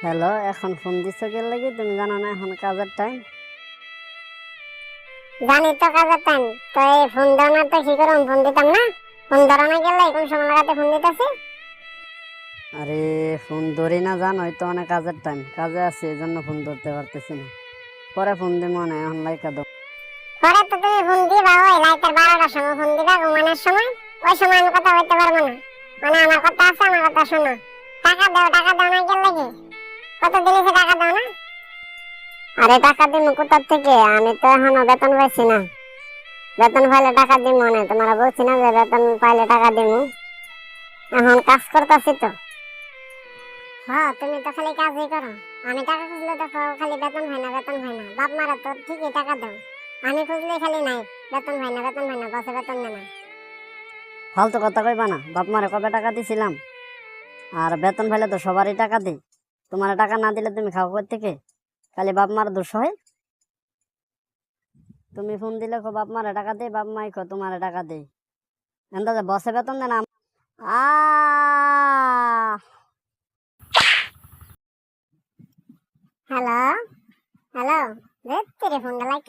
Hello, এখন phone দিছো কে লাগি? তুমি জানো না এখন কাজের টাইম? জানি তো কাজের টাইম। তো এই ফোন দাও না তো কি করুন, ফোন দিতাম না। ফোন ধরো না গেলে কোন সময় লাগাতে ফোন দিতেছি। আরে ফোন ধরি না, জানোই তো অনেক কাজের টাইম, কাজে আছি এই জন্য ফোন ধরতে পারতেছি না। পরে ফোন দিব মনে এখন লাইকা দাও। পরে তো তুমি ফোন দিবা ওই রাতের 12টার সময় ফোন দিবা ঘুমানোর সময়। ওই সময় আমি কথা বলতে পারবো না। মানে আমার কথা আছে, আমার কথা শোনো। টাকা দাও, টাকা দাও না গেলে কি? কত দিন টাকা দাও না? আরে টাকা দিব কোথার থেকে? আমি তো এখনো বেতন পাইছি না। বেতন পাইলে টাকা দিব না, তোমরা বলছি না যে বেতন পাইলে টাকা দিব। এখন কাজ করতেছি তো। হ্যাঁ, তুমি তো খালি কাজই করো। আমি টাকা খুঁজলে দেখো খালি বেতন হয় না, বেতন হয় না। বাপ মারা তো ঠিকই টাকা দাও। আমি খুঁজলে খালি নাই, বেতন হয় না, বেতন হয় না, বসে বেতন দেয় না। ফালতু কথা কইবা না। বাপ মারে কবে টাকা দিছিলাম? আর বেতন পাইলে তো সবারই টাকা দিই। তোমার টাকা না দিলে তুমি খাও কোথা থেকে? খালি বাপ মার দোষ হয়। তুমি ফোন দিলে কো বাপ মারে টাকা দেই, বাপ মাই কো তোমারে টাকা দেই। এন্দা যে বসে বেতন দেয় না। আ হ্যালো, হ্যালো। রে তেরে ফোনটা লাইক